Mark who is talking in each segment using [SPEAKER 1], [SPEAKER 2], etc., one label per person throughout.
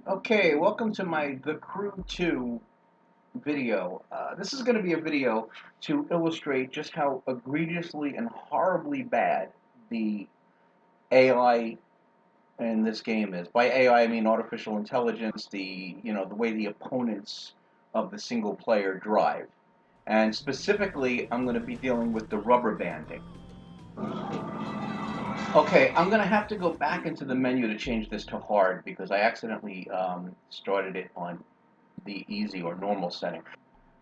[SPEAKER 1] Okay, welcome to my The Crew 2 video. This is going to be a video to illustrate just how egregiously and horribly bad the AI in this game is. By AI, I mean artificial intelligence, the way the opponents of the single player drive. And specifically, I'm going to be dealing with the rubber banding. Okay, I'm going to have to go back into the menu to change this to hard because I accidentally started it on the easy or normal setting.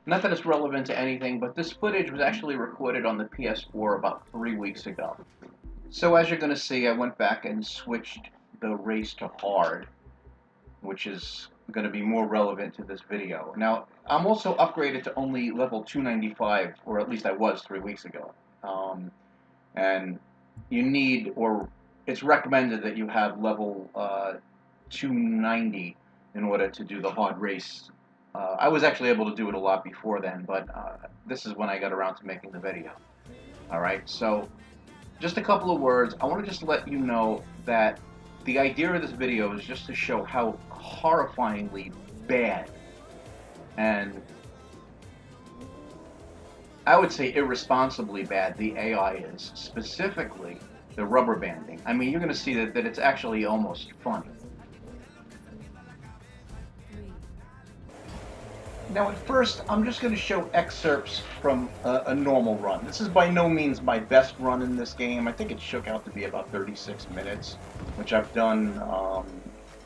[SPEAKER 1] Not that it's relevant to anything, but this footage was actually recorded on the PS4 about 3 weeks ago. So as you're going to see, I went back and switched the race to hard, which is going to be more relevant to this video. Now, I'm also upgraded to only level 295, or at least I was 3 weeks ago. And you need, or it's recommended that you have level 290 in order to do the hard race. I was actually able to do it a lot before then, but this is when I got around to making the video. Alright, so just a couple of words. I want to just let you know that the idea of this video is just to show how horrifyingly bad and I would say irresponsibly bad the AI is, specifically the rubber banding. I mean, you're going to see that it's actually almost funny. Now at first, I'm just going to show excerpts from a normal run. This is by no means my best run in this game. I think it shook out to be about 36 minutes, which I've done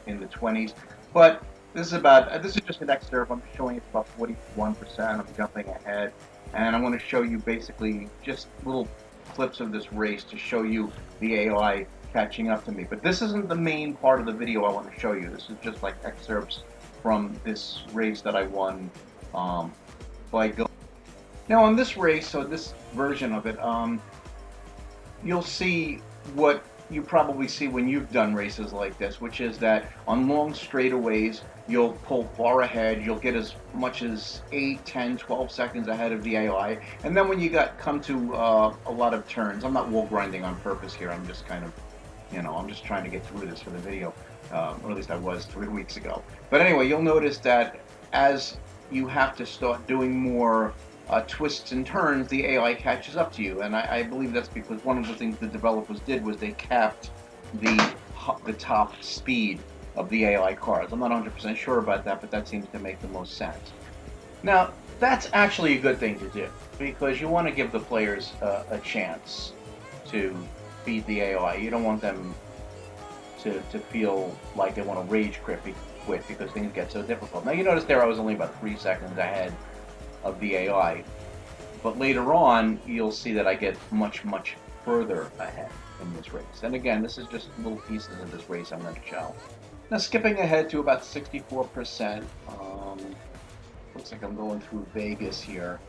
[SPEAKER 1] in the 20s. But this is just an excerpt. I'm showing it's about 41%. I'm jumping ahead. And I'm going to show you basically just little clips of this race to show you the AI catching up to me. But this isn't the main part of the video I want to show you. This is just like excerpts from this race that I won by go. Now on this race, so this version of it, you'll see what you probably see when you've done races like this, which is that on long straightaways, you'll pull far ahead, you'll get as much as 8, 10, 12 seconds ahead of the AI, and then when you come to a lot of turns, I'm not wall grinding on purpose here, I'm just kind of, I'm just trying to get through this for the video. Or at least I was 3 weeks ago. But anyway, you'll notice that as you have to start doing more twists and turns, the AI catches up to you. And I believe that's because one of the things the developers did was they capped the top speed of the AI cars. I'm not 100% sure about that, but that seems to make the most sense. Now, that's actually a good thing to do, because you want to give the players a chance to beat the AI. You don't want them to feel like they want to rage quit because things get so difficult. Now you notice there I was only about 3 seconds ahead of the AI, but later on you'll see that I get much further ahead in this race. And again, this is just little pieces of this race I'm going to show. Now skipping ahead to about 64%, looks like I'm going through Vegas here.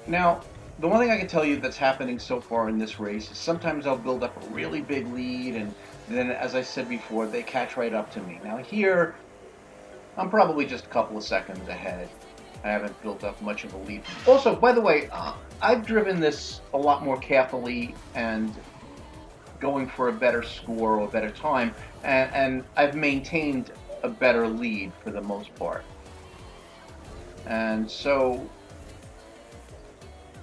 [SPEAKER 1] Now, the one thing I can tell you that's happening so far in this race is sometimes I'll build up a really big lead, and then, as I said before, they catch right up to me. Now here, I'm probably just a couple of seconds ahead. I haven't built up much of a lead. Also, by the way, I've driven this a lot more carefully and going for a better score or a better time, and I've maintained a better lead for the most part. And so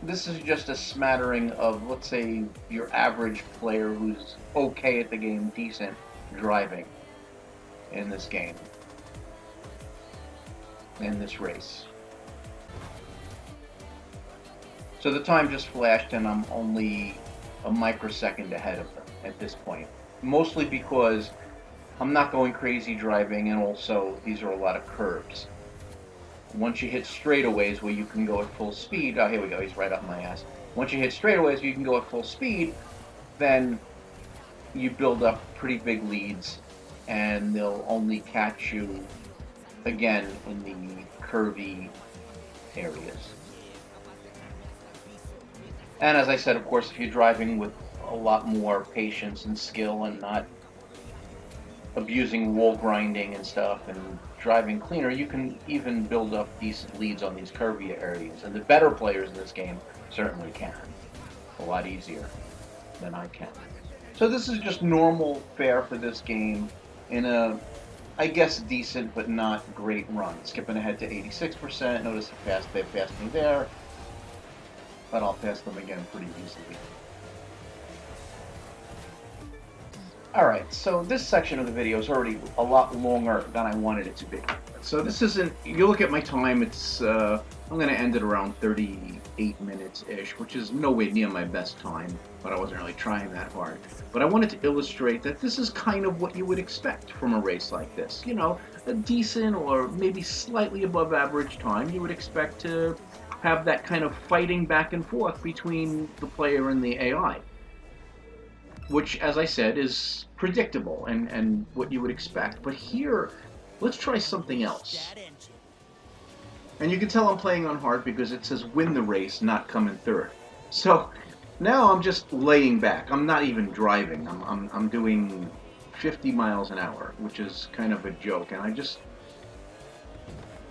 [SPEAKER 1] this is just a smattering of, let's say, your average player who's okay at the game, decent driving in this game, in this race. So the time just flashed and I'm only a microsecond ahead of them at this point. Mostly because I'm not going crazy driving, and also these are a lot of curves. Once you hit straightaways where you can go at full speed, oh, here we go, he's right up my ass. Once you hit straightaways where you can go at full speed, then you build up pretty big leads, and they'll only catch you again in the curvy areas. And as I said, of course, if you're driving with a lot more patience and skill and not abusing wall grinding and stuff and driving cleaner, you can even build up decent leads on these curvy areas. And the better players in this game certainly can. A lot easier than I can. So this is just normal fare for this game in a I guess, decent but not great run. Skipping ahead to 86%. Notice they passed me there, but I'll pass them again pretty easily. Alright, so this section of the video is already a lot longer than I wanted it to be. So this isn't, you look at my time, it's, I'm going to end it around 38 minutes-ish, which is nowhere near my best time, but I wasn't really trying that hard. But I wanted to illustrate that this is kind of what you would expect from a race like this. You know, a decent or maybe slightly above average time. You would expect to have that kind of fighting back and forth between the player and the AI. Which, as I said, is predictable and what you would expect. But here, let's try something else. And you can tell I'm playing on hard because it says win the race, not come in third. So now I'm just laying back. I'm not even driving. I'm doing 50 miles an hour, which is kind of a joke. And I just,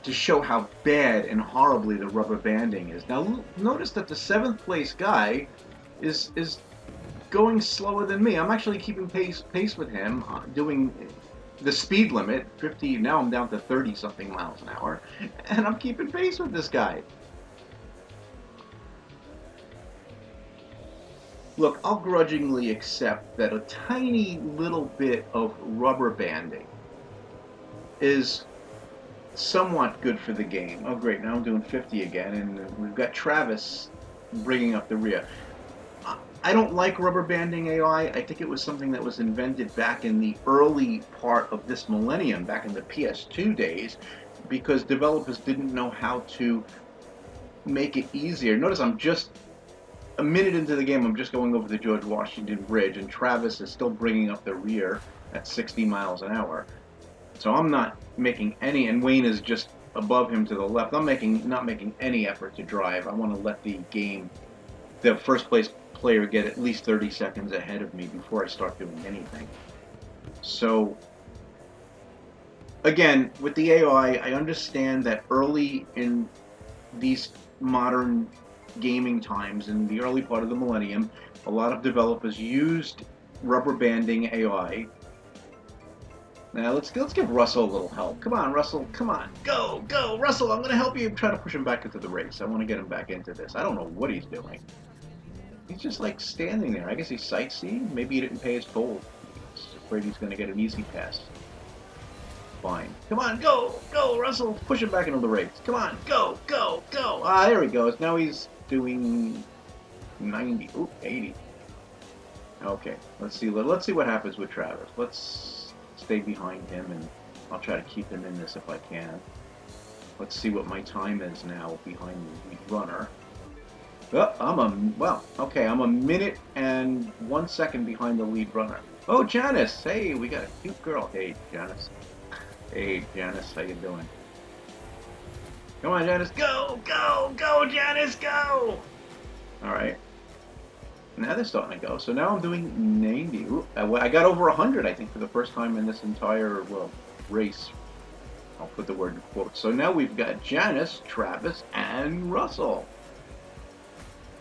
[SPEAKER 1] to show how bad and horribly the rubber banding is. Now notice that the 7th place guy is going slower than me. I'm actually keeping pace with him, doing the speed limit, 50, now I'm down to 30-something miles an hour, and I'm keeping pace with this guy. Look, I'll grudgingly accept that a tiny little bit of rubber banding is somewhat good for the game. Oh great, now I'm doing 50 again, and we've got Travis bringing up the rear. I don't like rubber banding AI. I think it was something that was invented back in the early part of this millennium, back in the PS2 days, because developers didn't know how to make it easier. Notice I'm just a minute into the game, I'm just going over the George Washington Bridge, and Travis is still bringing up the rear at 60 miles an hour. So I'm not making any, and Wayne is just above him to the left. I'm not making any effort to drive. I want to let the game, the first place player, get at least 30 seconds ahead of me before I start doing anything. So again, with the AI, I understand that early in these modern gaming times, in the early part of the millennium, a lot of developers used rubber banding AI. Now let's give Russell a little help. Come on, Russell, come on, go, Russell, I'm going to help you try to push him back into the race. I want to get him back into this. I don't know what he's doing. He's just like standing there. I guess he's sightseeing. Maybe he didn't pay his toll. He's afraid he's going to get an easy pass. Fine. Come on, go, Russell. Push him back into the race. Come on, go. Ah, there he goes. Now he's doing 90. Ooh, 80. Okay, let's see what happens with Travis. Let's stay behind him, and I'll try to keep him in this if I can. Let's see what my time is now behind the lead runner. Oh, I'm a minute and 1 second behind the lead runner. Oh, Janice! Hey, we got a cute girl. Hey, Janice. Hey, Janice, how you doing? Come on, Janice. Go, Janice, go! Alright. Now they're starting to go. So now I'm doing 90. Ooh, I got over 100, I think, for the first time in this entire, race. I'll put the word in quotes. So now we've got Janice, Travis, and Russell.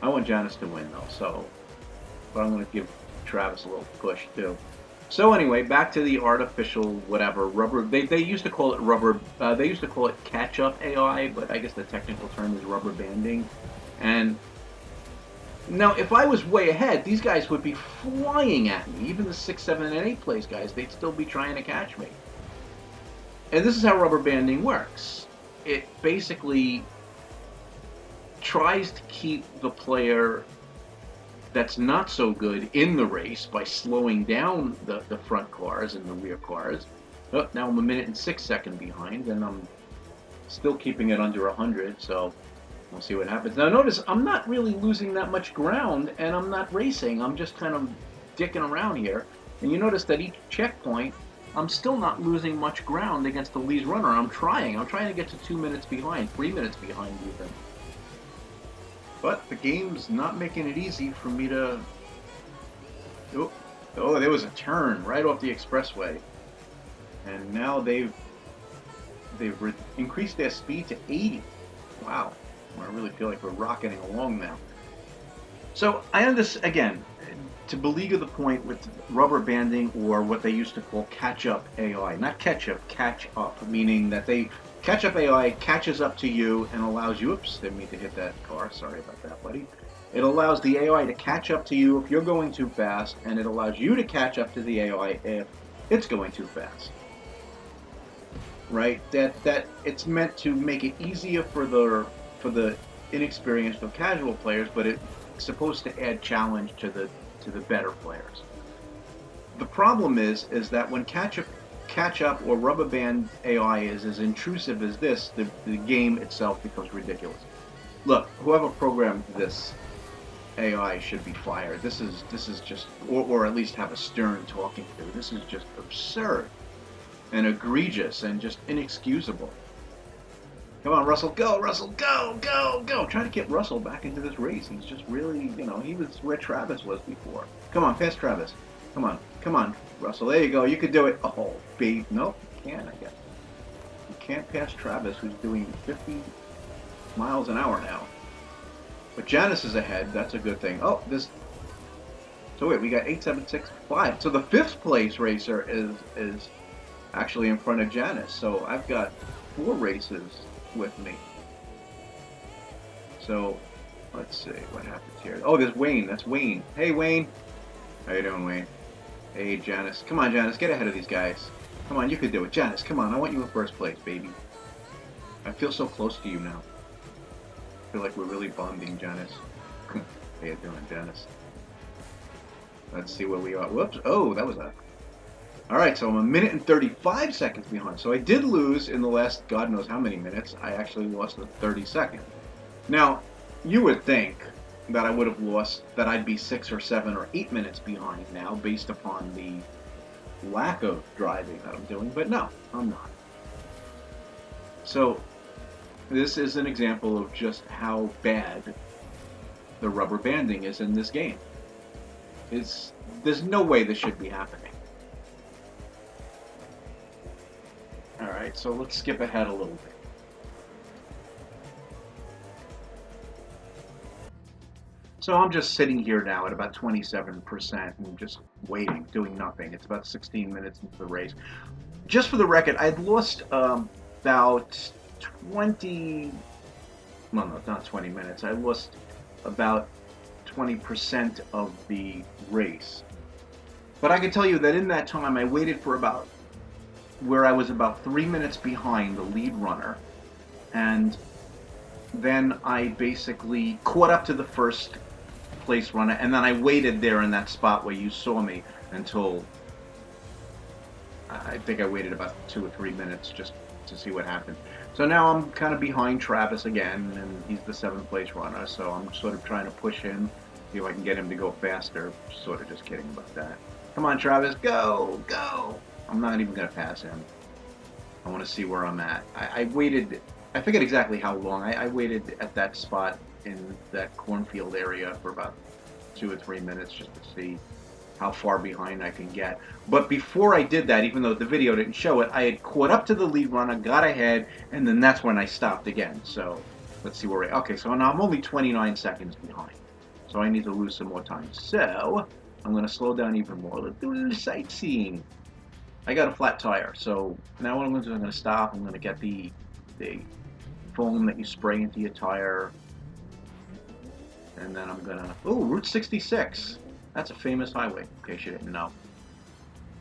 [SPEAKER 1] I want Janice to win, though, but I'm going to give Travis a little push, too. So anyway, back to the artificial whatever, rubber, they used to call it rubber, they used to call it catch-up AI, but I guess the technical term is rubber banding. And now, if I was way ahead, these guys would be flying at me. Even the 6, 7, and 8 place guys, they'd still be trying to catch me. And this is how rubber banding works. It basically tries to keep the player that's not so good in the race by slowing down the front cars and the rear cars. Oh, now I'm a minute and 6 seconds behind, and I'm still keeping it under 100, so we'll see what happens. Now notice, I'm not really losing that much ground, and I'm not racing. I'm just kind of dicking around here. And you notice that each checkpoint, I'm still not losing much ground against the lead runner. I'm trying to get to 2 minutes behind, 3 minutes behind even. But the game's not making it easy for me to... Oh, there was a turn right off the expressway. And now they've increased their speed to 80. Wow. I really feel like we're rocketing along now. So, I understand, again, to beleaguer the point with rubber banding, or what they used to call catch-up AI. Not ketchup, catch-up, meaning that catch-up AI catches up to you and allows you, oops, didn't mean to hit that car, sorry about that, buddy. It allows the AI to catch up to you if you're going too fast, and it allows you to catch up to the AI if it's going too fast. Right? That it's meant to make it easier for the inexperienced or casual players, but it's supposed to add challenge to the better players. The problem is that when catch up or rubber band AI is as intrusive as this, the game itself becomes ridiculous. Look, whoever programmed this AI should be fired. This is just, or at least have a stern talking to. This is just absurd and egregious and just inexcusable. Come on, Russell, go, Russell, go, go, go. Try to get Russell back into this race. He's just really, he was where Travis was before. Come on, past Travis. Come on, Russell. There you go. You could do it. Oh, babe. Nope, you can't, I guess. You can't pass Travis, who's doing 50 miles an hour now. But Janice is ahead. That's a good thing. Oh, so wait, we got 8,765. So the 5th place racer is actually in front of Janice. So I've got 4 races with me. So let's see what happens here. Oh, there's Wayne. That's Wayne. Hey, Wayne. How you doing, Wayne? Hey, Janice. Come on, Janice. Get ahead of these guys. Come on, you can do it. Janice, come on. I want you in first place, baby. I feel so close to you now. I feel like we're really bonding, Janice. How you doing, Janice? Let's see where we are. Whoops. Oh, that was a... Alright, so I'm 1 minute and 35 seconds behind. So I did lose in the last God knows how many minutes. I actually lost the 30 seconds. Now, you would think that I would have lost, that I'd be 6 or 7 or 8 minutes behind now based upon the lack of driving that I'm doing, but no, I'm not. So, this is an example of just how bad the rubber banding is in this game. There's no way this should be happening. Alright, so let's skip ahead a little bit. So I'm just sitting here now at about 27% and just waiting, doing nothing. It's about 16 minutes into the race. Just for the record, I'd lost about 20... Well, no, not 20 minutes. I lost about 20% of the race. But I can tell you that in that time, I waited for where I was about 3 minutes behind the lead runner. And then I basically caught up to the first place runner, and then I waited there in that spot where you saw me until I think I waited about 2 or 3 minutes just to see what happened. So now I'm kind of behind Travis again, and he's the 7th place runner, so I'm sort of trying to push him, see if I can get him to go faster. Sort of just kidding about that. Come on, Travis, go, go! I'm not even going to pass him. I want to see where I'm at. I waited, I forget exactly how long. I waited at that spot in that cornfield area for about 2 or 3 minutes just to see how far behind I can get. But before I did that, even though the video didn't show it, I had caught up to the lead runner, got ahead, and then that's when I stopped again. So let's see where okay, so now I'm only 29 seconds behind. So I need to lose some more time. So I'm going to slow down even more. Let's do a little sightseeing. I got a flat tire, so now what I'm going to do, I'm going to stop. I'm going to get the foam that you spray into your tire. And then I'm going to... Oh, Route 66. That's a famous highway, in case you didn't know.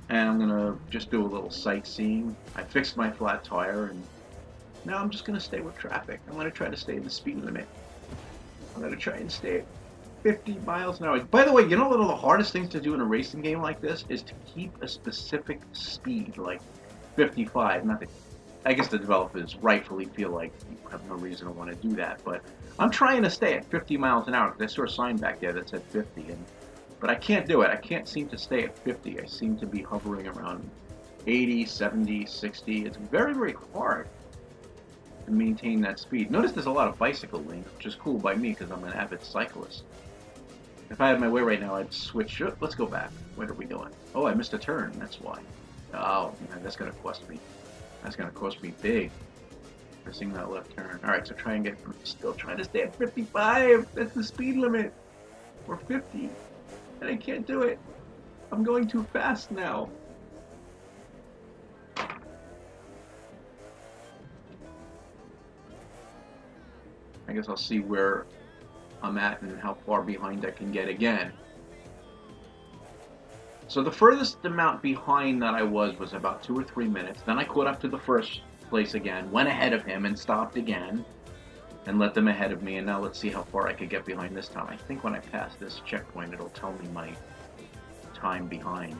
[SPEAKER 1] And I'm going to just do a little sightseeing. I fixed my flat tire, and now I'm just going to stay with traffic. I'm going to try to stay in the speed limit. I'm going to try and stay at 50 miles an hour. By the way, you know one of the hardest things to do in a racing game like this is to keep a specific speed, like 55. Not that, I guess the developers rightfully feel like you have no reason to want to do that, but I'm trying to stay at 50 miles an hour. I saw a sign back there that said 50, but I can't do it. I can't seem to stay at 50. I seem to be hovering around 80, 70, 60. It's very, very hard to maintain that speed. Notice there's a lot of bicycle lanes, which is cool by me because I'm an avid cyclist. If I had my way right now, I'd switch. Let's go back. What are we doing? Oh, I missed a turn. That's why. Oh, man, that's going to cost me. That's going to cost me big. Missing that left turn. All right, so try and still trying to stay at 55. That's the speed limit. Or 50. And I can't do it. I'm going too fast now. I guess I'll see where I'm at and how far behind I can get again. So the furthest amount behind that I was about 2 or 3 minutes. Then I caught up to the first place again, went ahead of him and stopped again and let them ahead of me. And now let's see how far I could get behind this time. I think when I pass this checkpoint, it'll tell me my time behind.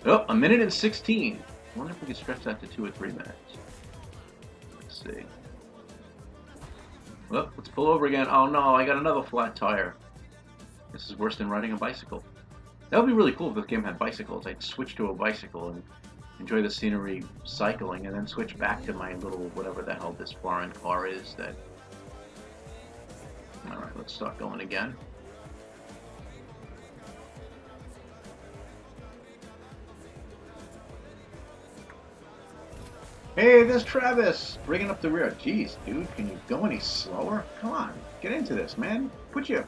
[SPEAKER 1] Oh, 1 minute and 16. I wonder if we can stretch that to 2 or 3 minutes. Let's see. Well, let's pull over again. Oh no, I got another flat tire. This is worse than riding a bicycle. That would be really cool if this game had bicycles. I'd switch to a bicycle and enjoy the scenery cycling and then switch back to my little whatever the hell this foreign car is that... Alright, let's start going again. Hey, there's Travis! Bringing up the rear. Jeez, dude, can you go any slower? Come on, get into this, man. Put your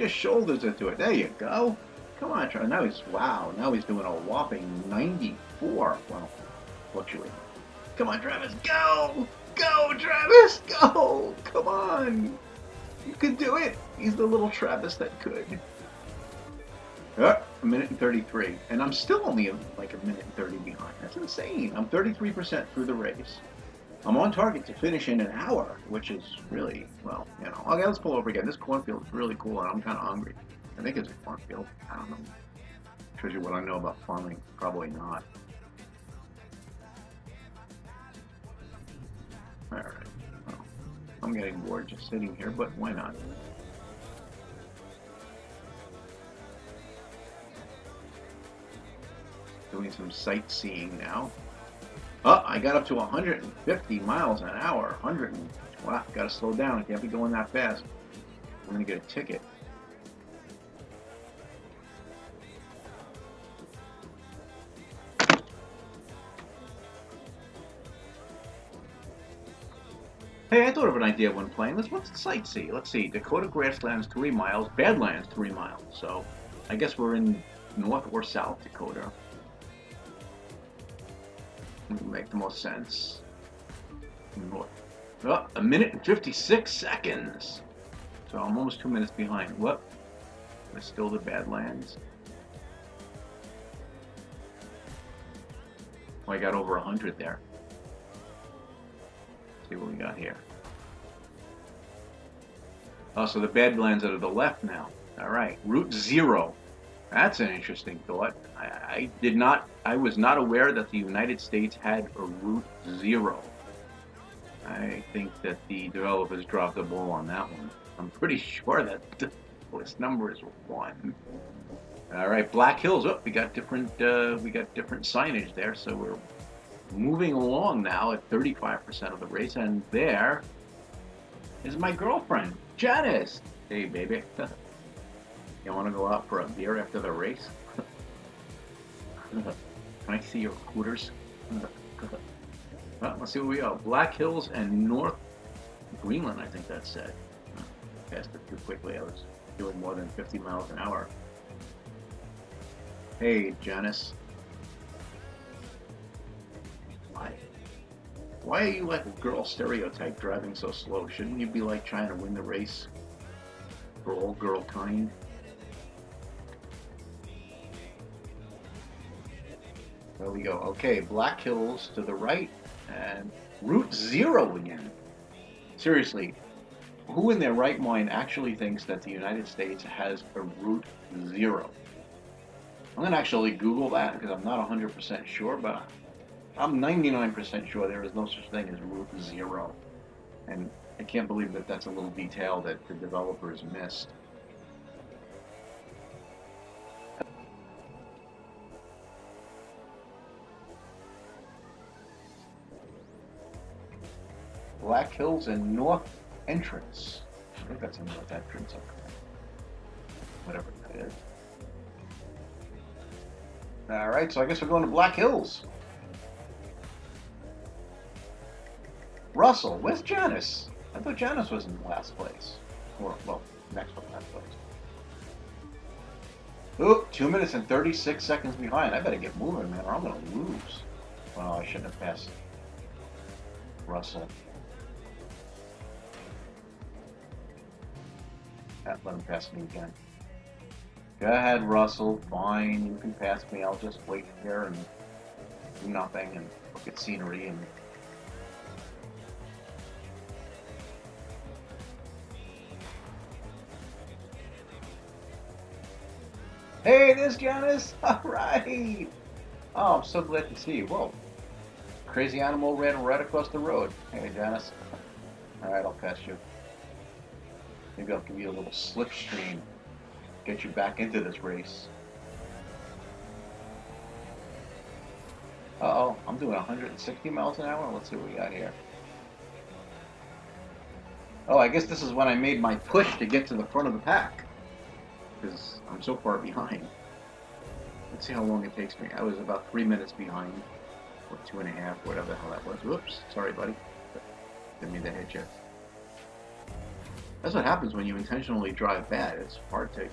[SPEAKER 1] shoulders into it. There you go. Come on, Travis. Now he's, wow, now he's doing a whopping 94. Well, fluctuating. Come on, Travis, go! Go, Travis, go! Come on! You could do it! He's the little Travis that could. 1 minute and 33. And I'm still only like 1 minute and 30 behind. That's insane. I'm 33% through the race. I'm on target to finish in an hour, which is really, well, you know. Okay, let's pull over again. This cornfield is really cool, and I'm kind of hungry. I think it's a cornfield. I don't know. Shows you what I know about farming. Probably not. Alright. Well, I'm getting bored just sitting here, but why not? Doing some sightseeing now. Oh, I got up to 150 miles an hour. Wow, gotta slow down. I can't be going that fast. I'm gonna get a ticket. Hey, I thought of an idea when playing. Let's sightsee. Let's see. Dakota Grasslands 3 miles, Badlands 3 miles. So I guess we're in North or South Dakota. Would make the most sense. North. Oh, 1 minute and 56 seconds. So I'm almost 2 minutes behind. Whoop. It's still the Badlands. Oh, I got over 100 there. See what we got here. Oh, so the Badlands are to the left now. All right, Route 0. That's an interesting thought. I was not aware that the United States had a Route 0. I think that the developers dropped the ball on that one. I'm pretty sure that this number is 1. All right, Black Hills. Oh, we got different signage there, so we're moving along now at 35% of the race, and there is my girlfriend, Janice. Hey, baby. You want to go out for a beer after the race? Can I see your hooters? Well, let's see where we go. Black Hills and North Greenland, I think that said. Passed it too quickly. I was doing more than 50 miles an hour. Hey, Janice. Why are you like a girl stereotype driving so slow? Shouldn't you be like trying to win the race for all girl kind? There we go. Okay, Black Hills to the right and Route 0 again. Seriously, who in their right mind actually thinks that the United States has a Route 0? I'm going to actually Google that because I'm not 100% sure, but I'm 99% sure there is no such thing as Route 0. And I can't believe that that's a little detail that the developers missed. Black Hills and North Entrance. I think that's a North Entrance up there. Whatever that is. Alright, so I guess we're going to Black Hills. Russell, where's Janice? I thought Janice was in last place. Or, well, next to last place. Ooh, 2 minutes and 36 seconds behind. I better get moving, man, or I'm going to lose. Well, I shouldn't have passed Russell. Let him pass me again. Go ahead, Russell. Fine, you can pass me. I'll just wait here and do nothing and look at scenery and... Hey, there's Janice! Alright! Oh, I'm so glad to see you. Whoa. Crazy animal ran right across the road. Hey, Janice. Alright, I'll pass you. Maybe I'll give you a little slipstream. Get you back into this race. Uh-oh, I'm doing 160 miles an hour. Let's see what we got here. Oh, I guess this is when I made my push to get to the front of the pack. Because I'm so far behind. Let's see how long it takes me. I was about 3 minutes behind. Or 2.5, whatever the hell that was. Whoops, sorry, buddy. Didn't mean to hit you. That's what happens when you intentionally drive bad. It's hard to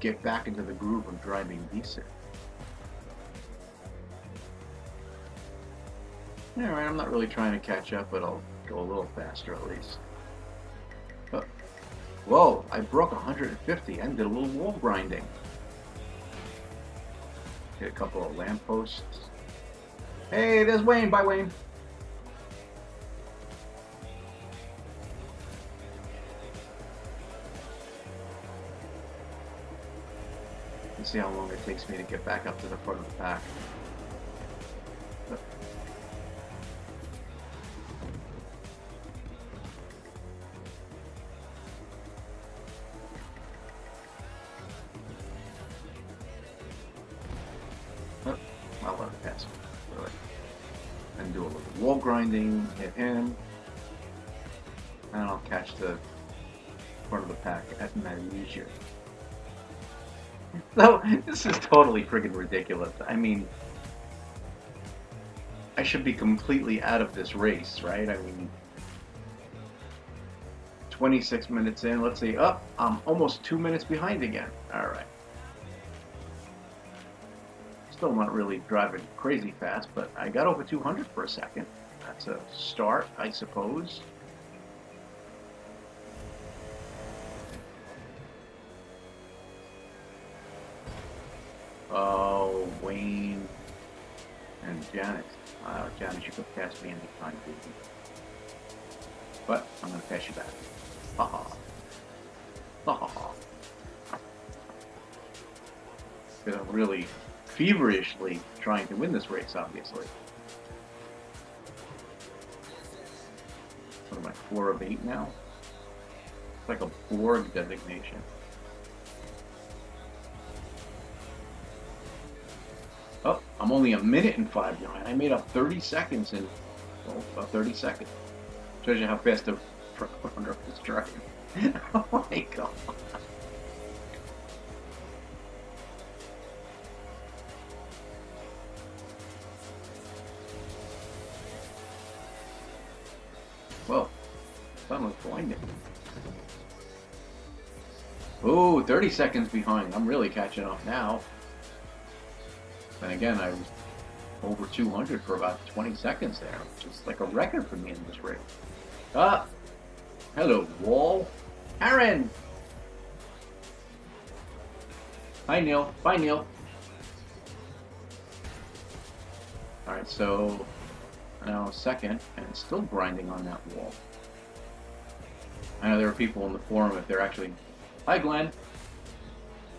[SPEAKER 1] get back into the groove of driving decent. Alright, I'm not really trying to catch up, but I'll go a little faster at least. But, whoa, I broke 150 and did a little wall grinding. Hit a couple of lampposts. Hey, there's Wayne. Bye, Wayne. Let's see how long it takes me to get back up to the front of the pack. I'll let it pass me. And do a little wall grinding, hit him, and I'll catch the front of the pack at my leisure. So, this is totally friggin' ridiculous. I mean, I should be completely out of this race, right? I mean, 26 minutes in, let's see, I'm almost 2 minutes behind again. Alright. Still not really driving crazy fast, but I got over 200 for a second. That's a start, I suppose. Oh, Wayne and Janet. Janet, you could pass me anytime, baby. But I'm going to pass you back. Ha ha. Ha ha ha. Because I'm really feverishly trying to win this race, obviously. What am I, 4 of 8 now? It's like a Borg designation. Oh, I'm only 1 minute and 5 behind. I made up 30 seconds in, well, about 30 seconds. Shows you how fast the front runner was driving. Oh my god. Well, sun was blinding. Ooh, 30 seconds behind. I'm really catching up now. And again, I was over 200 for about 20 seconds there, which is like a record for me in this race. Hello, wall. Aaron! Hi, Neil. Bye, Neil. Alright, so now second, and still grinding on that wall. I know there are people in the forum if they're actually... Hi, Glenn.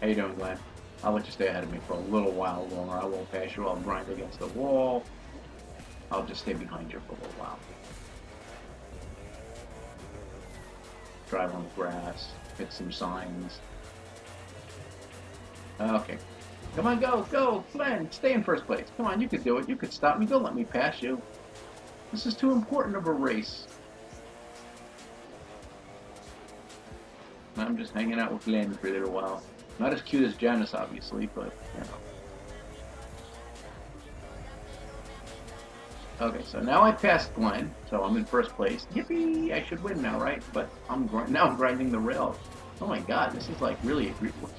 [SPEAKER 1] How you doing, Glenn? I'll let you stay ahead of me for a little while longer. I won't pass you. I'll grind against the wall. I'll just stay behind you for a little while. Drive on the grass. Hit some signs. Okay. Come on, go, go, Glenn. Stay in first place. Come on, you can do it. You can stop me. Don't let me pass you. This is too important of a race. I'm just hanging out with Glenn for a little while. Not as cute as Janice, obviously, but, you know. Okay, so now I passed Glenn, so I'm in first place. Yippee! I should win now, right? But now I'm grinding the rail. Oh my god, this is like really a great one.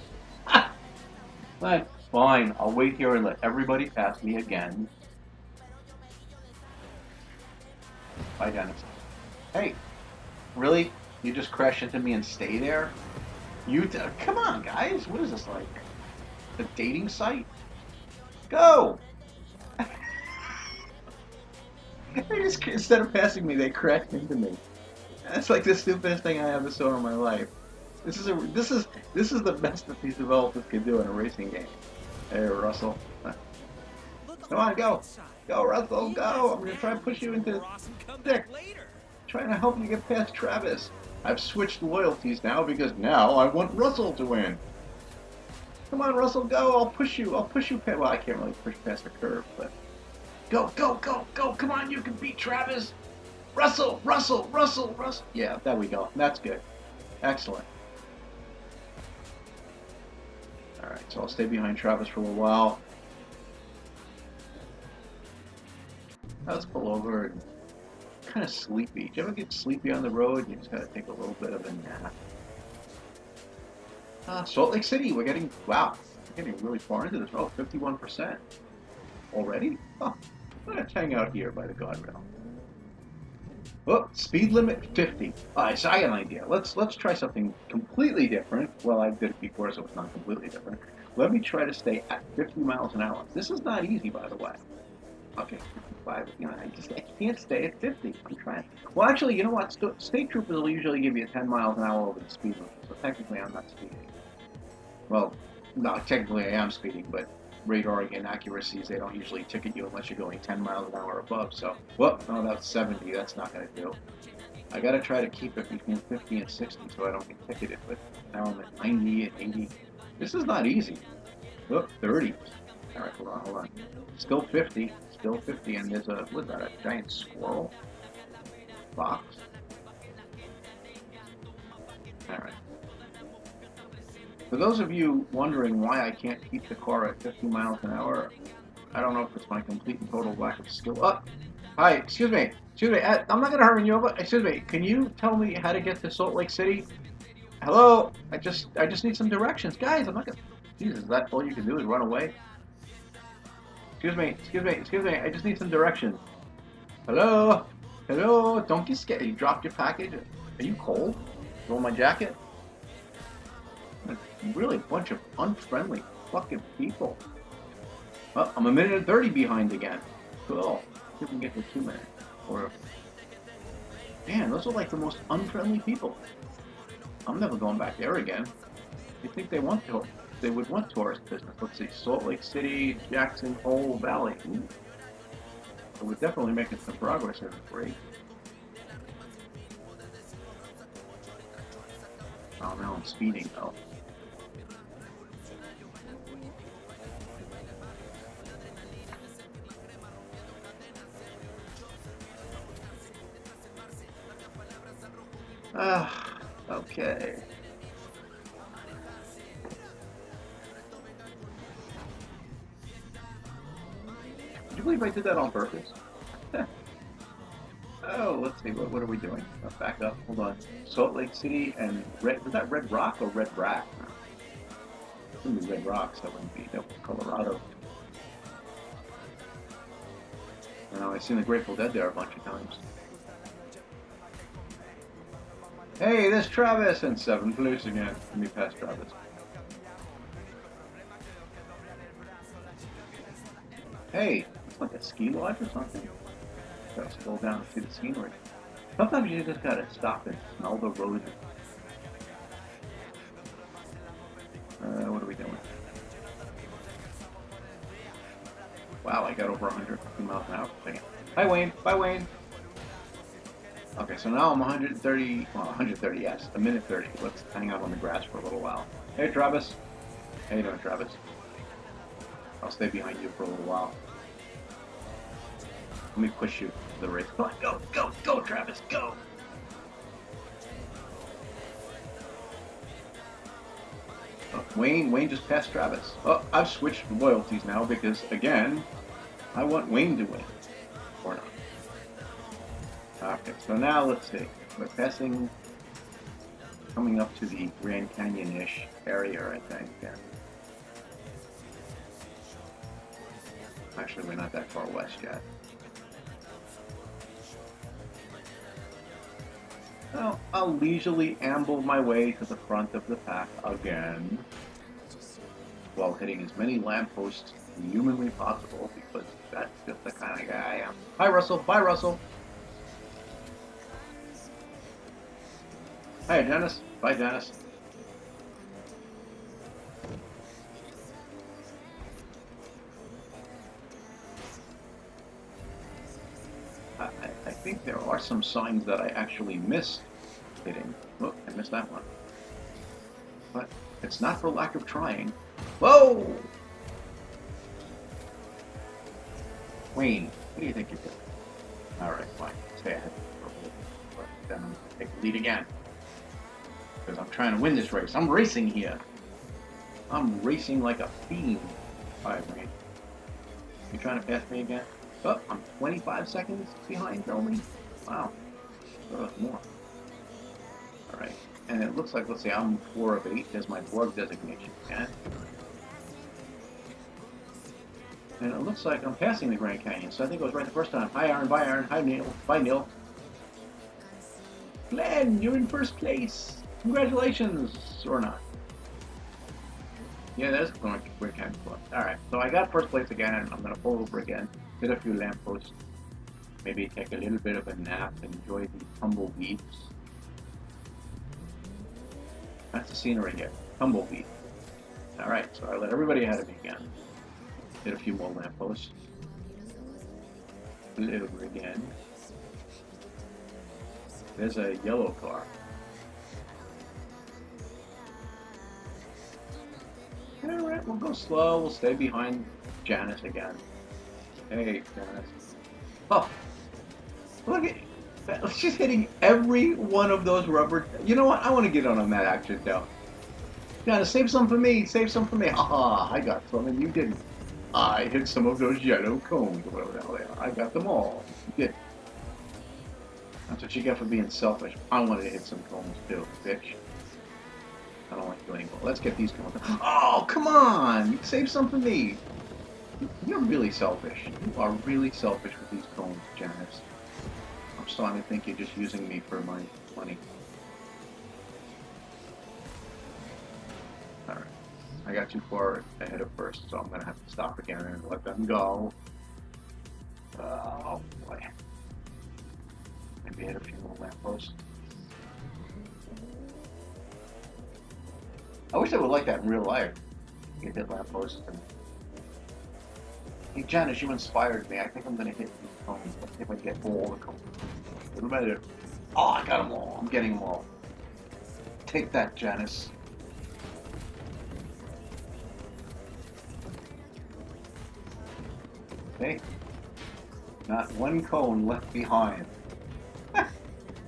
[SPEAKER 1] That's fine. I'll wait here and let everybody pass me again. Bye, Dennis. Hey, really? You just crash into me and stay there? Come on, guys. What is this like? A dating site? Go! They just instead of passing me, they crashed into me. That's like the stupidest thing I ever saw in my life. This is the best that these developers can do in a racing game. Hey, Russell. Come on, go. Go, Russell, go. I'm going to try and push you into stick. Trying to help you get past Travis. I've switched loyalties now because now I want Russell to win. Come on, Russell, go. I'll push you. I'll push you past. Well, I can't really push past the curve, but go, go, go, go. Come on, you can beat Travis. Russell, Russell, Russell, Russell. Yeah, there we go. That's good. Excellent. All right, so I'll stay behind Travis for a little while. Let's pull over and kind of sleepy. Do you ever get sleepy on the road? You just gotta take a little bit of a nap. Salt Lake City, wow, we're getting really far into this. Oh, 51% already? Oh, let's hang out here by the guardrail. Oh, speed limit 50. So I got an idea. Let's try something completely different. Well, I did it before, so it's not completely different. Let me try to stay at 50 miles an hour. This is not easy, by the way. Okay, 55. I can't stay at 50. I'm trying. Well, actually, you know what? State troopers will usually give you 10 miles an hour over the speed limit, so technically I'm not speeding. Well, no, technically I am speeding, but radar inaccuracies, they don't usually ticket you unless you're going 10 miles an hour above. So, whoop, no, that's 70. That's not going to do. I got to try to keep it between 50 and 60 so I don't get ticketed, but now I'm at 90 and 80. This is not easy. Whoop, 30. All right, hold on. Still 50. Still 50, and there's what's that, a giant squirrel? Fox? Alright. For those of you wondering why I can't keep the car at 50 miles an hour, I don't know if it's my complete and total lack of skill. Oh! Hi, excuse me, I'm not gonna hurry you over. Excuse me, can you tell me how to get to Salt Lake City? Hello? I just need some directions. Guys, I'm not gonna... Jesus, is that all you can do is run away? Excuse me, I just need some directions. Hello? Hello? Don't get scared. You dropped your package? Are you cold? You want my jacket? Really a bunch of unfriendly fucking people. Well, I'm a minute and 30 behind again. Cool. See if we can get to 2 minutes. Or... Man, those are like the most unfriendly people. I'm never going back there again. You think they want to? They would want tourist business. Let's see, Salt Lake City, Jackson Hole Valley. Ooh. So we're definitely making some progress here. Great. Oh, now I'm speeding though. Okay. Can you believe I did that on purpose? Oh, let's see, what are we doing? Back up, hold on. Salt Lake City and was that Red Rock or Red Rack? It's gonna be Red Rocks, that wouldn't be Colorado. I know, I've seen the Grateful Dead there a bunch of times. Hey, there's Travis and 7 Police again. Let me pass Travis. Hey, it's like a ski lodge or something. Gotta scroll down and see the scenery. Sometimes you just gotta stop and smell the road. What are we doing? Wow, I got over 150 miles an hour. Hi, Wayne. Bye, Wayne. Okay, so now I'm 130, well, 130, yes, a minute 30. Let's hang out on the grass for a little while. Hey, Travis. How you doing, Travis? I'll stay behind you for a little while. Let me push you to the race. Come on, go, go, go, Travis, go! Oh, Wayne just passed Travis. Oh, I've switched loyalties now because, again, I want Wayne to win. Or not. Okay, so now let's see. We're passing, coming up to the Grand Canyon-ish area, I think. Yeah. Actually, we're not that far west yet. Well, I'll leisurely amble my way to the front of the pack again, while hitting as many lampposts as humanly possible, because that's just the kind of guy I am. Hi, Russell. Bye, Russell. Hi, Dennis. Bye, Dennis. I think there are some signs that I actually missed hitting. Look, I missed that one. But it's not for lack of trying. Whoa! Wayne, what do you think you did? Alright, fine. Stay ahead for a little bit. But then I'm going to take the lead again. Because I'm trying to win this race. I'm racing here. I'm racing like a fiend. Alright, Wayne. You trying to pass me again? Oh, I'm 25 seconds behind only? Wow. More. Alright. And it looks like, let's see, I'm 4 of 8. There's my Borg designation again. And it looks like I'm passing the Grand Canyon, so I think it was right the first time. Hi, Aaron. Bye, Aaron. Hi, Neil. Bye, Neil. Glenn, you're in first place. Congratulations. Or not. Yeah, that's going to Grand Canyon Club. Alright, so I got first place again, and I'm going to pull over again. Hit a few lampposts, maybe take a little bit of a nap, enjoy the tumbleweeds. That's the scenery here, tumbleweed. Alright, so I let everybody ahead of me again. Hit a few more lampposts. Pull it over again. There's a yellow car. Alright, we'll go slow, we'll stay behind Janice again. Hey, Janice. Oh, look at that. She's hitting every one of those rubber. You know what? I want to get on that action now. Janice, save some for me. Save some for me. Haha, I got some and you didn't. I hit some of those yellow cones, or whatever the hell they are. I got them all. You did. That's what you get for being selfish. I wanted to hit some cones too, bitch. I don't like doing it. Let's get these cones. Oh, come on! Save some for me. You're really selfish. You are really selfish with these cones, Janice. I'm starting to think you're just using me for my money. Alright. I got too far ahead of first, so I'm going to have to stop again and let them go. Oh, boy. Maybe hit a few more lampposts. I wish I would like that in real life. You hit lampposts and... Hey, Janice, you inspired me. I think I'm going to hit these cones. Let's see if I can get all the cones. What about it? Oh, I got them all. I'm getting them all. Take that, Janice. Okay. Not one cone left behind.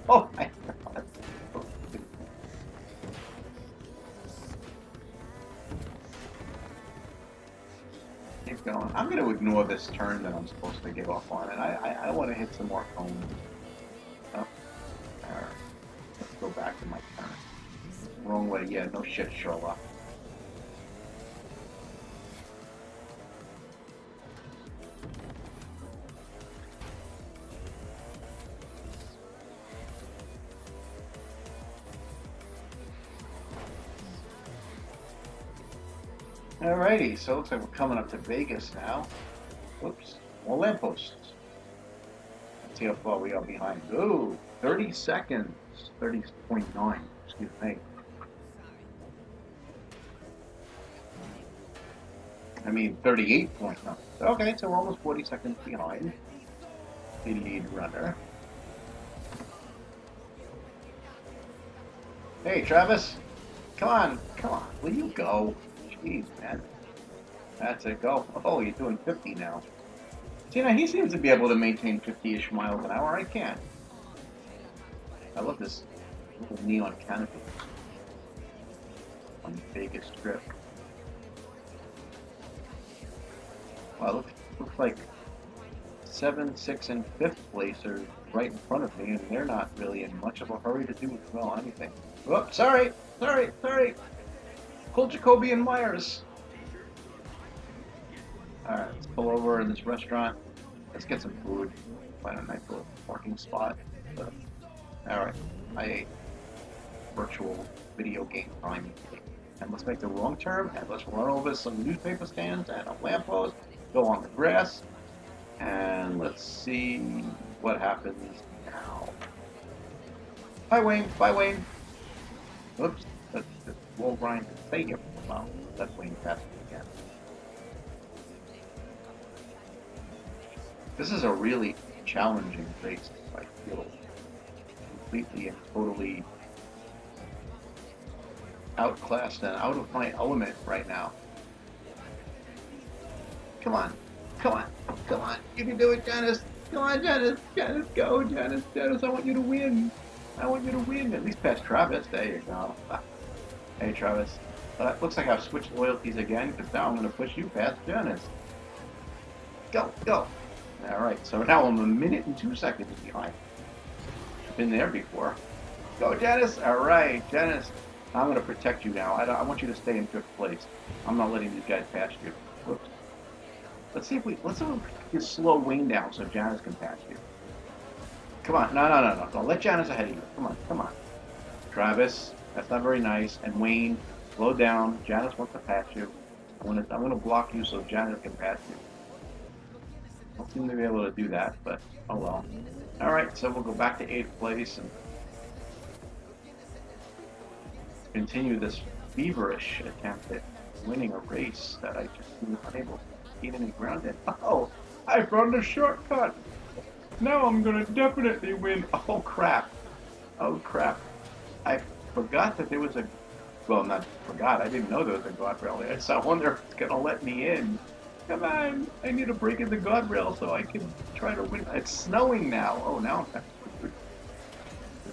[SPEAKER 1] Oh, my God. Keep going. I'm going to ignore this turn that I'm supposed to give off on, and I want to hit some more cones. Oh, alright. Let's go back to my turn. Wrong way. Yeah, no shit, Sherlock. Alrighty, so it looks like we're coming up to Vegas now. Whoops, more lampposts. Let's see how far we are behind. Ooh, 30 seconds. 30.9, excuse me. I mean 38.9. Okay, so we're almost 40 seconds behind the lead runner. Hey, Travis. Come on, will you go? Jeez, man. That's it, go. Oh, you're doing 50 now. See, now he seems to be able to maintain 50-ish miles an hour. I can't. I love this little neon canopy on the Vegas Strip. Wow, looks like 7, 6, and 5th place are right in front of me, and they're not really in much of a hurry to do, well, anything. Oh, sorry. Pull Jacoby and Myers. Alright, let's pull over in this restaurant. Let's get some food. Find a nice little parking spot. Alright, I ate virtual video game time. And let's make the wrong turn, and let's run over some newspaper stands and a lamppost, go on the grass, and let's see what happens now. Bye, Wayne. Bye, Wayne. Oops. That's Will Ryan can stay here for a while. That's Wayne passing again. This is a really challenging race. I feel completely and totally outclassed and out of my element right now. Come on. Come on. Come on. You can do it, Janice. Come on, Janice. Janice, go. Janice. Janice, I want you to win. I want you to win. At least past Travis. There you go. Hey, Travis. Looks like I've switched loyalties again, because now I'm going to push you past Janice. Go. Go. Alright, so now I'm 1 minute and 2 seconds behind. Been there before. Go, Janice. Alright, Janice. I'm going to protect you now. I want you to stay in 5th place. I'm not letting these guys pass you. Whoops. Let's see if we can slow Wayne down so Janice can pass you. Come on. No. Don't let Janice ahead of you. Come on. Come on. Travis, that's not very nice. And Wayne, slow down. Janice wants to pass you. I'm gonna block you so Janice can pass you. Don't seem to be able to do that, but oh well. Alright, so we'll go back to 8th place and continue this feverish attempt at winning a race that I just was unable to get any ground in. Oh, I found a shortcut! Now I'm gonna definitely win. Oh crap. Oh crap. I forgot that there was a, well, not forgot, I didn't know there was a guardrail there, so I wonder if it's gonna let me in. Come on, I need to break in the guardrail so I can try to win. It's snowing now. Oh, now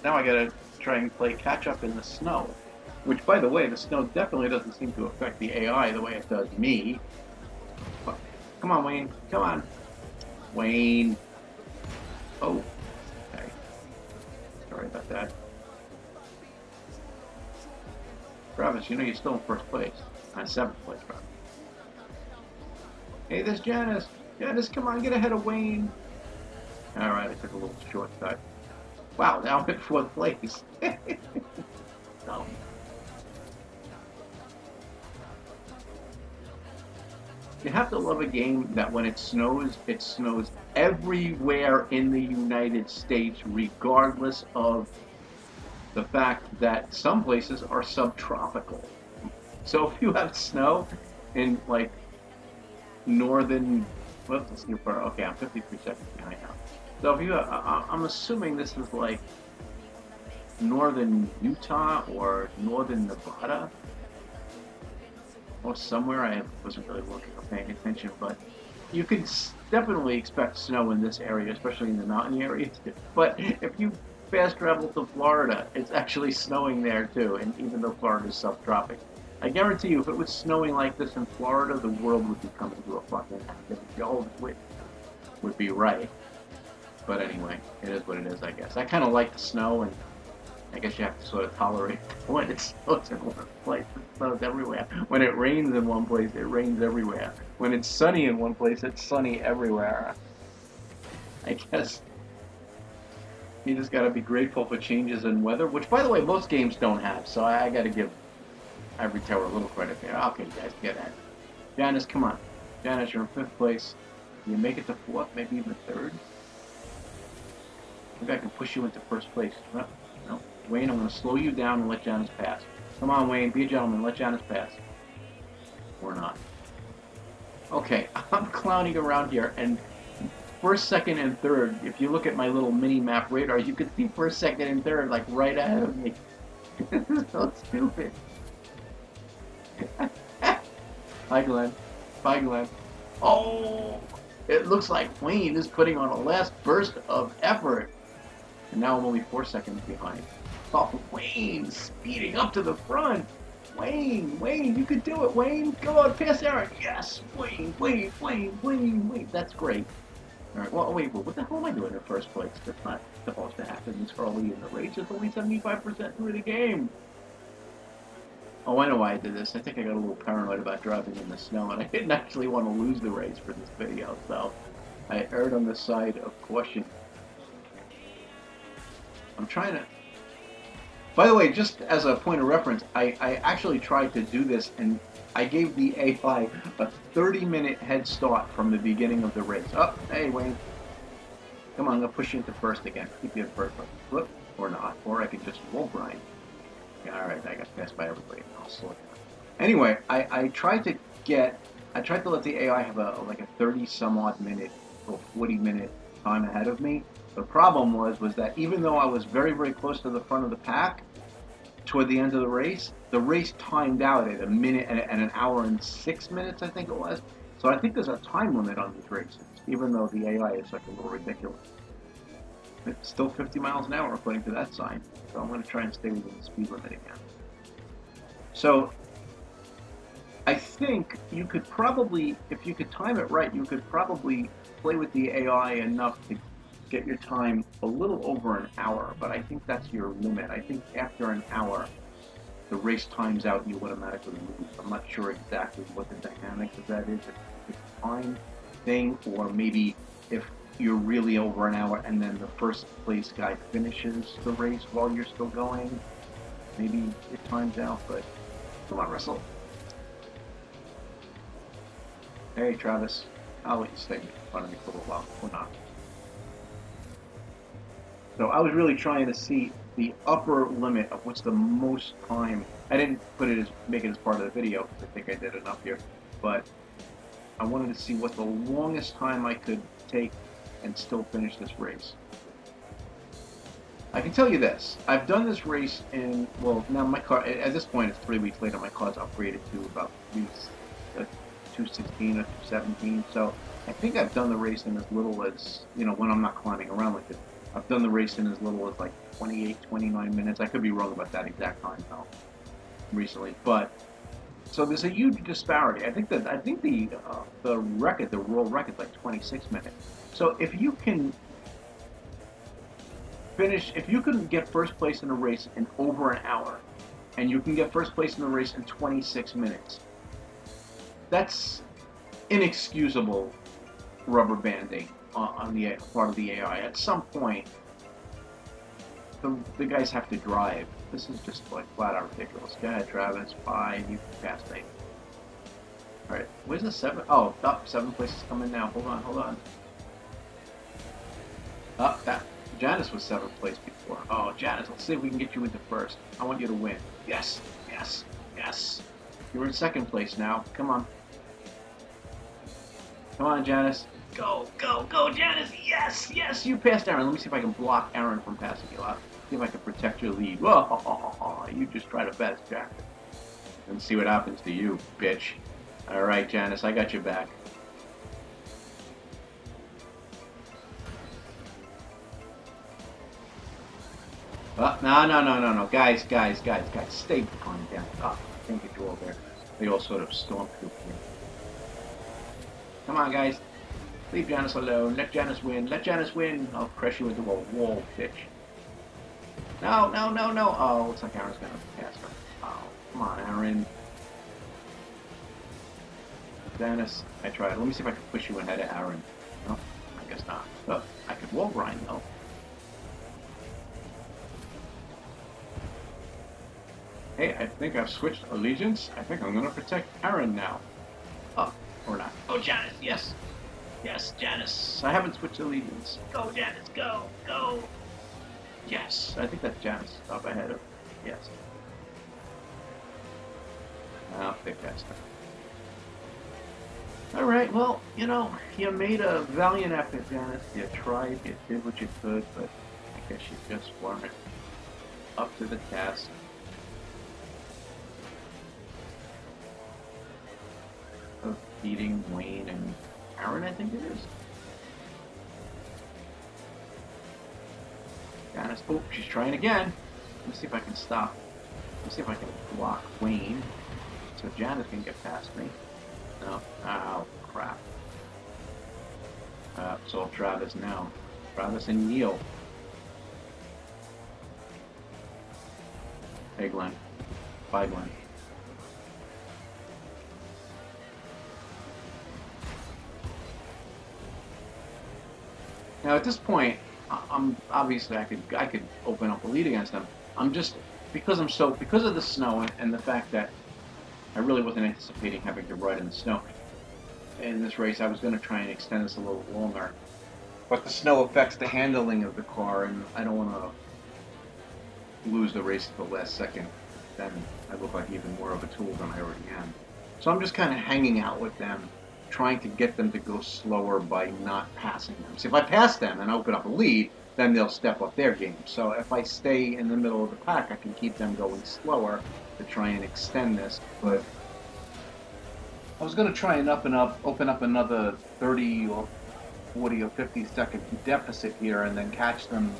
[SPEAKER 1] I gotta try and play catch up in the snow. Which, by the way, the snow definitely doesn't seem to affect the AI the way it does me. But, come on, Wayne. Come on. Wayne. Oh. Okay. Sorry about that. Travis, you know you're still in 1st place. 7th place, Travis. Hey, there's Janice. Janice, come on, get ahead of Wayne. Alright, I took a little shortcut. Wow, now I'm in 4th place. No. You have to love a game that when it snows everywhere in the United States, regardless of the fact that some places are subtropical. So if you have snow in, like, northern, well, let's see where, okay, I'm 53 seconds behind now. So if you, I'm assuming this is like northern Utah or northern Nevada, or somewhere. I wasn't really looking or paying attention, but you could definitely expect snow in this area, especially in the mountain areas. But if you fast travel to Florida, it's actually snowing there too, and even though Florida is subtropic. I guarantee you, if it was snowing like this in Florida, the world would be coming to a fucking end. The old would be right. But anyway, it is what it is, I guess. I kind of like the snow, and I guess you have to sort of tolerate when it snows in one place. It snows everywhere. When it rains in one place, it rains everywhere. When it's sunny in one place, it's sunny everywhere. I guess you just gotta be grateful for changes in weather, which, by the way, most games don't have, so I gotta give Ivory Tower a little credit there. Okay, guys, get at it. Janice, come on. Janice, you're in 5th place. You make it to 4th, maybe even 3rd. Maybe I can push you into 1st place. No. Wayne, I'm going to slow you down and let Janice pass. Come on, Wayne, be a gentleman. Let Janice pass. Or not. Okay, I'm clowning around here, and 1st, 2nd, and 3rd, if you look at my little mini-map radar, you can see 1st, 2nd, and 3rd, like, right ahead of me. This is so stupid. Hi, Glenn. Bye, Glenn. Oh! It looks like Wayne is putting on a last burst of effort. And now I'm only 4 seconds behind. Oh, Wayne speeding up to the front. Wayne, you can do it, Wayne. Go on, pass Aaron. Yes, Wayne. That's great. All right, well, wait, what the hell am I doing in 1st place? That's not supposed to happen this early in the race. It's only 75% through the game. Oh, I know why I did this. I think I got a little paranoid about driving in the snow, and I didn't actually want to lose the race for this video, so I erred on the side of caution. I'm trying to... By the way, just as a point of reference, I actually tried to do this, and I gave the AI a 30-minute head start from the beginning of the race. Oh, hey, Wayne. Come on, I'm going to push you into first again. Keep you at first. Whoop, or not. Or I could just wall grind. Yeah, alright, I got passed by everybody. I'll slow down. Anyway, I tried to let the AI have like a 30-some-odd minute or 40-minute time ahead of me. The problem was that even though I was very, very close to the front of the pack, toward the end of the race timed out at a minute and an hour and 6 minutes, I think it was. So I think there's a time limit on these races, even though the AI is like a little ridiculous. It's still 50 miles an hour according to that sign, so I'm going to try and stay within the speed limit again. So I think you could probably, if you could time it right, you could probably play with the AI enough to get your time a little over an hour, but I think that's your limit. I think after an hour, the race times out and you automatically lose. I'm not sure exactly what the dynamics of that is, if it's a time thing, or maybe if you're really over an hour and then the first place guy finishes the race while you're still going, maybe it times out, but come on, Russell. Hey, Travis. I'll let you stay in front of me for a little while, or not. So I was really trying to see the upper limit of what's the most time. I didn't make it as part of the video because I think I did enough here, but I wanted to see what the longest time I could take and still finish this race. I can tell you this: I've done this race in, well, now my car at this point it's 3 weeks later. My car's upgraded to about 216 or 217. So I think I've done the race in as little as, when I'm not climbing around like this. I've done the race in as little as like 28, 29 minutes. I could be wrong about that exact time though, recently. But so there's a huge disparity. I think the record, the world record, is like 26 minutes. So if you can get first place in a race in over an hour, and you can get first place in the race in 26 minutes, that's inexcusable rubber banding on the part of the AI. At some point, the guys have to drive. This is just like flat out ridiculous. Go ahead, Travis. Bye. You can pass me. Alright, where's the 7? Oh, up 7 places coming now. Hold on. That Janice was 7th place before. Oh, Janice, let's see if we can get you into first. I want you to win. Yes. You're in 2nd place now. Come on, Janice. Go, Janice. Yes, you passed Aaron. Let me see if I can block Aaron from passing you out. See if I can protect your lead. Whoa, you just try to best, Jack. And see what happens to you, bitch. Alright, Janice, I got your back. No. Guys. Stay behind down. Oh, I can't get you all there. They all sort of storm through here. Come on, guys. Leave Janice alone. Let Janice win. I'll crush you into a wall, bitch. No. Oh, looks like Aaron's gonna pass her. Oh, come on, Aaron. Janice, I tried. Let me see if I can push you ahead of Aaron. No, I guess not. But I could wall grind, though. Hey, I think I've switched allegiance. I think I'm gonna protect Aaron now. Oh, or not. Oh, Janice, yes. Yes, Janice. I haven't switched allegiance. Go, Janice, go. Yes, I think that's Janice up ahead of. Yes. I'll pick that stuff. Alright, well, you made a valiant effort, Janice. You tried, you did what you could, but I guess you just weren't up to the task. Of beating Wayne and Aaron, I think it is. Janice, oh, she's trying again. Let me see if I can stop. Let me see if I can block Wayne so Janice can get past me. No. Oh, crap. It's all Travis now. Travis and Neil. Hey, Glenn. Bye, Glenn.
[SPEAKER 2] Now at this point, I'm obviously I could open up a lead against them. I'm just because of the snow and the fact that I really wasn't anticipating having to ride in the snow in this race. I was going to try and extend this a little longer, but the snow affects the handling of the car, and I don't want to lose the race at the last second. Then I look like even more of a tool than I already am. So I'm just kind of hanging out with them, trying to get them to go slower by not passing them. See, if I pass them and open up a lead, then they'll step up their game. So if I stay in the middle of the pack, I can keep them going slower to try and extend this. But I was going to try and open up another 30 or 40 or 50-second deficit here and then catch them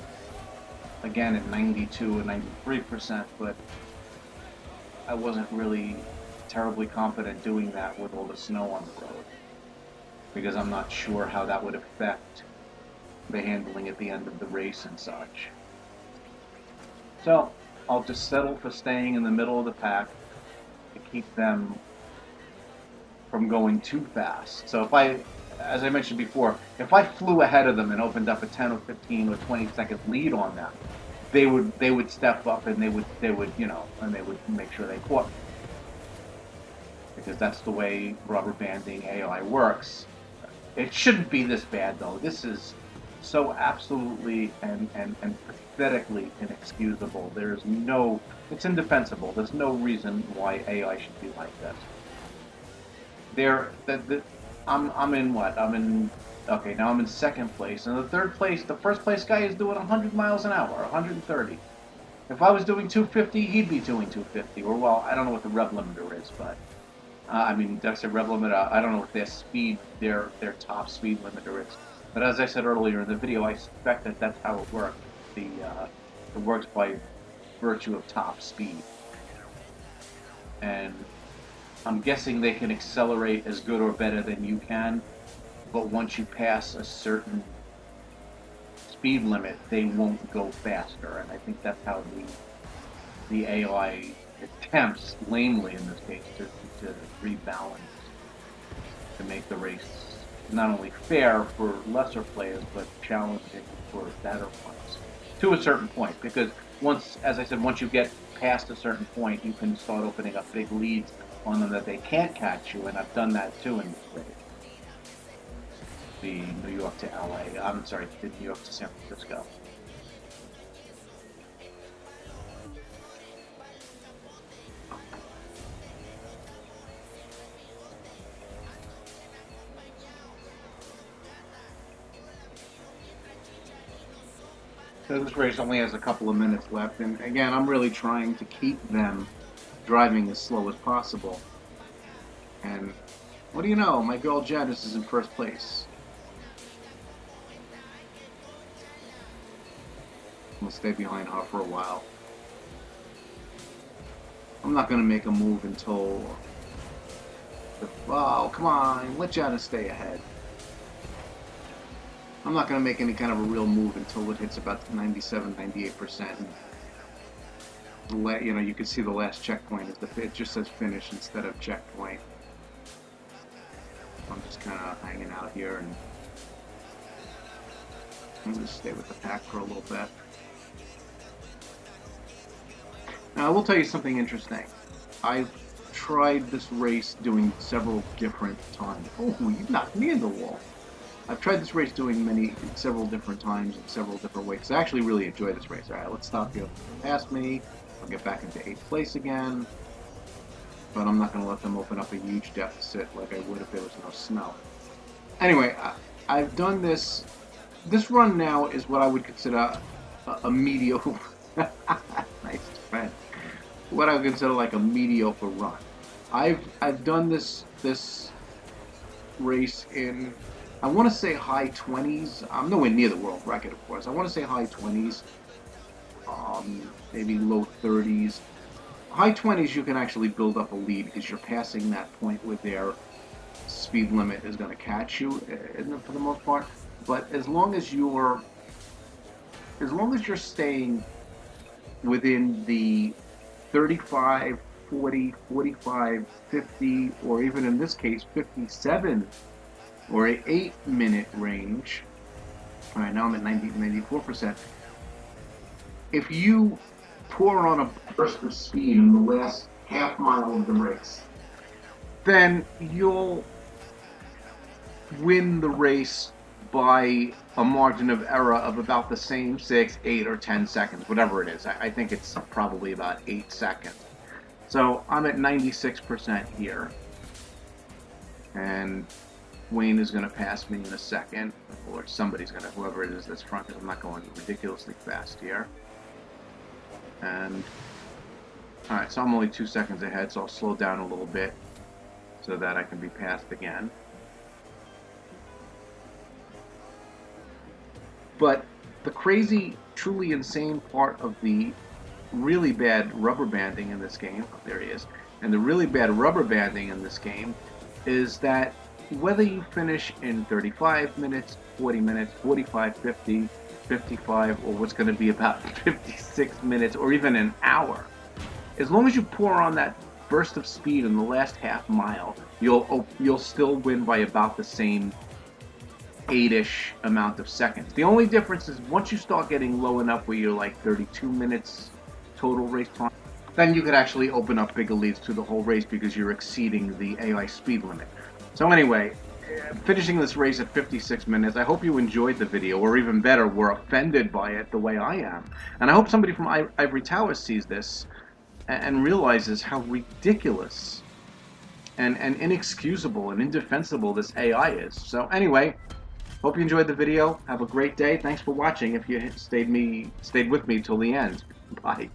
[SPEAKER 2] again at 92 or 93%, but I wasn't really terribly confident doing that with all the snow on the road, because I'm not sure how that would affect the handling at the end of the race and such. So I'll just settle for staying in the middle of the pack to keep them from going too fast. So as I mentioned before, if I flew ahead of them and opened up a 10 or 15 or 20-second lead on them, they would step up and they would make sure they caught me, because that's the way rubber banding AI works. It shouldn't be this bad though. This is so absolutely and pathetically inexcusable. It's indefensible. There's no reason why AI should be like this. I'm in what? Okay, now I'm in second place. And the first place guy is doing 100 miles an hour, 130. If I was doing 250, he'd be doing 250. Or, well, I don't know what the rev limiter is, but, did I say rev limiter? I don't know what their top speed limiter is. But as I said earlier in the video, I suspect that that's how it works. It works by virtue of top speed. And I'm guessing they can accelerate as good or better than you can, but once you pass a certain speed limit, they won't go faster, and I think that's how the AI attempts, lamely in this case, to rebalance, to make the race not only fair for lesser players, but challenging for better ones, to a certain point, because as I said, once you get past a certain point, you can start opening up big leads on them that they can't catch you, and I've done that too in this race. The New York to LA, I'm sorry, the New York to San Francisco. So this race only has a couple of minutes left, and again, I'm really trying to keep them driving as slow as possible. And what do you know? My girl Janice is in first place. I'm gonna stay behind her for a while. I'm not gonna make a move until oh, come on, let Janice stay ahead. I'm not going to make any kind of a real move until it hits about 97, 98%. You can see the last checkpoint. It just says finish instead of checkpoint. I'm just kind of hanging out here, and I'm going to stay with the pack for a little bit. Now, I will tell you something interesting. I've tried this race doing several different times. Oh, you knocked me in the wall. I've tried this race doing several different times in several different ways. I actually really enjoy this race. All right, let's stop you. Past me. I'll get back into 8th place again. But I'm not going to let them open up a huge deficit like I would if there was no snow. Anyway, I've done this. This run now is what I would consider a mediocre. Nice friend. What I would consider like a mediocre run. I've done this race in, I want to say high 20s. I'm nowhere near the world record, of course. I want to say high 20s, maybe low 30s. High 20s, you can actually build up a lead because you're passing that point where their speed limit is going to catch you, for the most part. But as long as you're staying within the 35, 40, 45, 50, or even in this case 57 or an 8-minute range, All right, now I'm at 94%. If you pour on a burst of speed in the last half mile of the race, then you'll win the race by a margin of error of about the same 6, 8, or 10 seconds, whatever it is. I think it's probably about 8 seconds. So I'm at 96% here. And Wayne is going to pass me in a second, or somebody's going to, whoever it is that's front, because I'm not going ridiculously fast here. And, alright, so I'm only 2 seconds ahead, so I'll slow down a little bit so that I can be passed again. But the crazy, truly insane part of the really bad rubber banding in this game, oh, there he is, and the really bad rubber banding in this game is that whether you finish in 35 minutes, 40 minutes, 45, 50, 55, or what's going to be about 56 minutes, or even an hour, as long as you pour on that burst of speed in the last half mile, you'll still win by about the same 8-ish amount of seconds. The only difference is once you start getting low enough where you're like 32 minutes total race time, then you could actually open up bigger leads to the whole race because you're exceeding the AI speed limit. So anyway, finishing this race at 56 minutes, I hope you enjoyed the video, or even better, were offended by it the way I am. And I hope somebody from Ivory Tower sees this and realizes how ridiculous and inexcusable and indefensible this AI is. So anyway, hope you enjoyed the video. Have a great day. Thanks for watching if you stayed with me till the end. Bye.